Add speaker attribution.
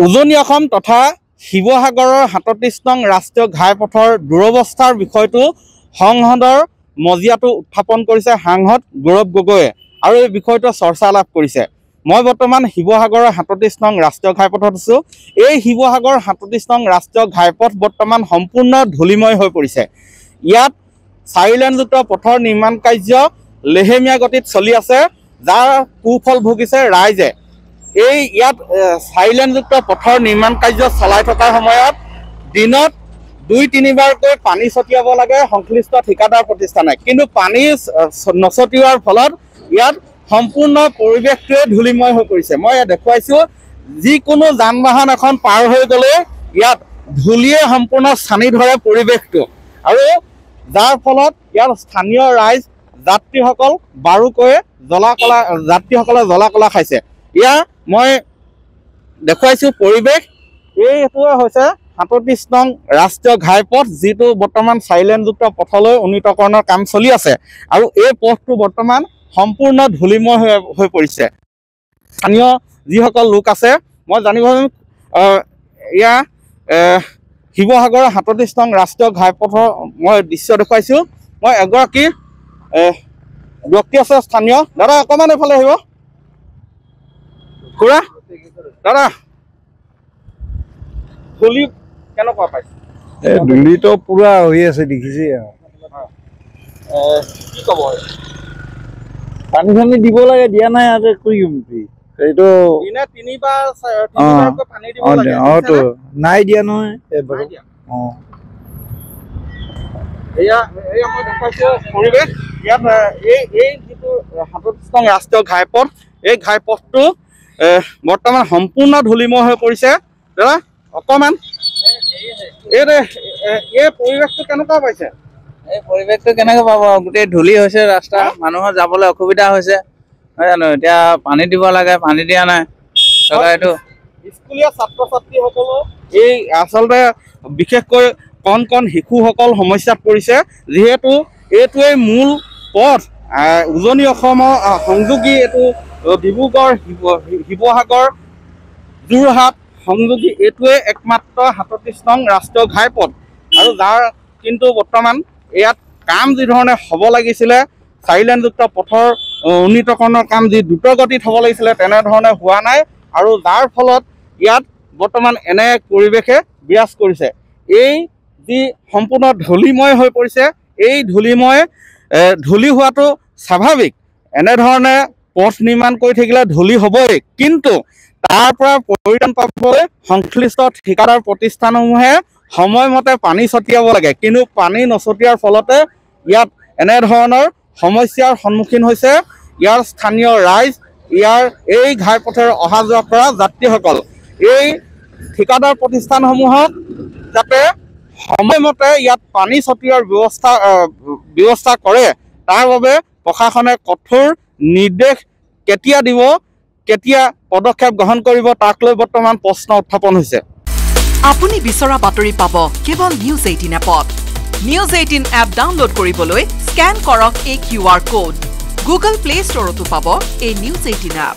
Speaker 1: উজনি অসম তথা শিৱসাগৰৰ ৩৭ নং ৰাষ্ট্ৰীয় ঘাইপথৰ দুৰৱস্থাৰ বিষয়টো সংসদৰ মজিয়াটো উত্থাপন কৰিছে সাংসদ গৌৰৱ গগৈয়ে আৰু এই বিষয়টো চৰ্চা লাভ কৰিছে। মই বৰ্তমান শিৱসাগৰৰ ৩৭ নং ৰাষ্ট্ৰীয় ঘাইপথত আছোঁ। এই শিৱসাগৰ ৩৭ নং ৰাষ্ট্ৰীয় ঘাইপথ বৰ্তমান সম্পূৰ্ণ ধূলিময় হৈ পৰিছে। ইয়াত ৪ লেনযুক্ত পথৰ নিৰ্মাণ কাৰ্য লেহেমীয়া গতিত চলি আছে, যাৰ কুফল ভুগিছে ৰাইজে। এই ইয়াত ৪ লেনযুক্ত পথৰ নিৰ্মাণ কাৰ্য চলাই থকাৰ সময়ত দিনত ২-৩ বাৰকৈ পানী ছটিয়াব লাগে সংশ্লিষ্ট ঠিকাদাৰ প্ৰতিষ্ঠানে, কিন্তু পানী নছটিওৱাৰ ফলত ইয়াত সম্পূৰ্ণ পৰিৱেশটোৱে ধূলিময় হৈ পৰিছে। মই দেখুৱাইছোঁ, যিকোনো যান বাহন এখন পাৰ হৈ গ'লে ইয়াত ধূলিয়ে সম্পূৰ্ণ ছানি ধৰে পৰিৱেশটো, আৰু যাৰ ফলত ইয়াৰ স্থানীয় ৰাইজ যাত্ৰীসকল বাৰুকৈ যাত্ৰীসকলে জ্বলা কলা খাইছে। ইয়াৰ মই দেখুৱাইছোঁ পৰিৱেশ। এইটোৱে হৈছে ৩৭ নং ৰাষ্ট্ৰীয় ঘাইপথ, যিটো বৰ্তমান ৪ লেনযুক্ত পথলৈ উন্নীতকৰণৰ কাম চলি আছে, আৰু এই পথটো বৰ্তমান সম্পূৰ্ণ ধূলিময় হৈ পৰিছে। স্থানীয় যিসকল লোক আছে, মই জানিব পাৰিম এয়া শিৱসাগৰৰ ৩৭ নং ৰাষ্ট্ৰীয় ঘাইপথৰ মই দৃশ্য দেখুৱাইছোঁ। মই এগৰাকী ব্যক্তি আছে স্থানীয়। দাদা অকণমান এইফালে আহিব। খুৰা, দাদা ধূলি কেনেকুৱা পাইছে?
Speaker 2: ধূলিটো পুৰা হৈ আছে, দেখিছে
Speaker 1: কি ক'ব?
Speaker 2: পানী চানী দিব লাগে, দিয়া নাই আৰু এইটো
Speaker 1: দিনে 3-4 পানী দিব লাগে।
Speaker 2: নাই দিয়া নহয় এবাৰ।
Speaker 1: এয়া মই দেখুৱাইছোঁ পৰিৱেশ। ইয়াত এই যিটো ৩৭ নং ৰাষ্ট্ৰীয় ঘাইপথ, এই ঘাইপথটো বৰ্তমান সম্পূৰ্ণ ধূলিময় হৈ পৰিছে। দাদা অকণমান এই পৰিৱেশটো কেনেকুৱা পাইছে?
Speaker 3: এই পৰিৱেশটো কেনেকৈ পাব? গোটেই ধূলি হৈছে, ৰাস্তা মানুহৰ যাবলৈ অসুবিধা হৈছে, নহয় জানো? এতিয়া পানী দিব লাগে, পানী দিয়া নাই চৰকাৰেতো।
Speaker 1: স্কুলীয়া ছাত্ৰ ছাত্ৰীসকলো এই আচলতে বিশেষকৈ কণ শিশুসকল সমস্যাত পৰিছে, যিহেতু এইটোৱেই মূল পথ উজনি অসমৰ সংযোগী। এইটো ডিব্ৰুগড়, শিৱসাগৰ, যোৰহাট সংযোগী এইটোৱে একমাত্ৰ ৩৭ নং ৰাষ্ট্ৰীয় ঘাইপথ, আৰু যাৰ কিন্তু বৰ্তমান ইয়াত কাম যিধৰণে হ'ব লাগিছিলে, ৪ লেনযুক্ত পথৰ উন্নীতকৰণৰ কাম যি দ্ৰুতগতিত হ'ব লাগিছিলে, তেনেধৰণে হোৱা নাই, আৰু যাৰ ফলত ইয়াত বৰ্তমান এনে পৰিৱেশে বিৰাজ কৰিছে। এই যি সম্পূৰ্ণ ধূলিময় হৈ পৰিছে, এই ধূলি হোৱাটো স্বাভাৱিক। এনেধৰণে পথ নিৰ্মাণ কৰি থাকিলে ধূলি হ'বই, কিন্তু তাৰ পৰা পৰিত্ৰাণ পাবলৈ সংশ্লিষ্ট ঠিকাদাৰ প্ৰতিষ্ঠানসমূহে সময়মতে পানী ছটিয়াব লাগে, কিন্তু পানী নছটিওৱাৰ ফলতে ইয়াত এনেধৰণৰ সমস্যাৰ সন্মুখীন হৈছে ইয়াৰ স্থানীয় ৰাইজ, ইয়াৰ এই ঘাইপথেৰে অহা যোৱা কৰা যাত্ৰীসকল। এই ঠিকাদাৰ প্ৰতিষ্ঠানসমূহক যাতে সময়মতে ইয়াত পানী ছটিওৱাৰ ব্যৱস্থা কৰে, তাৰ বাবে প্ৰশাসনে কঠোৰ নিৰ্দেশ কেতিয়া দিব, কেতিয়া পদক্ষেপ গ্ৰহণ কৰিব, তাক লৈ বৰ্তমান প্ৰশ্ন উত্থাপন হৈছে।
Speaker 4: আপুনি বিচৰা বাতৰি পাব কেৱল নিউজ 18 এপত। নিউজ 18 এপ ডাউনলোড কৰিবলৈ স্কেন কৰক এই QR কোড। গুগল প্লে ষ্টৰতো পাব এই নিউজ 18 এপ।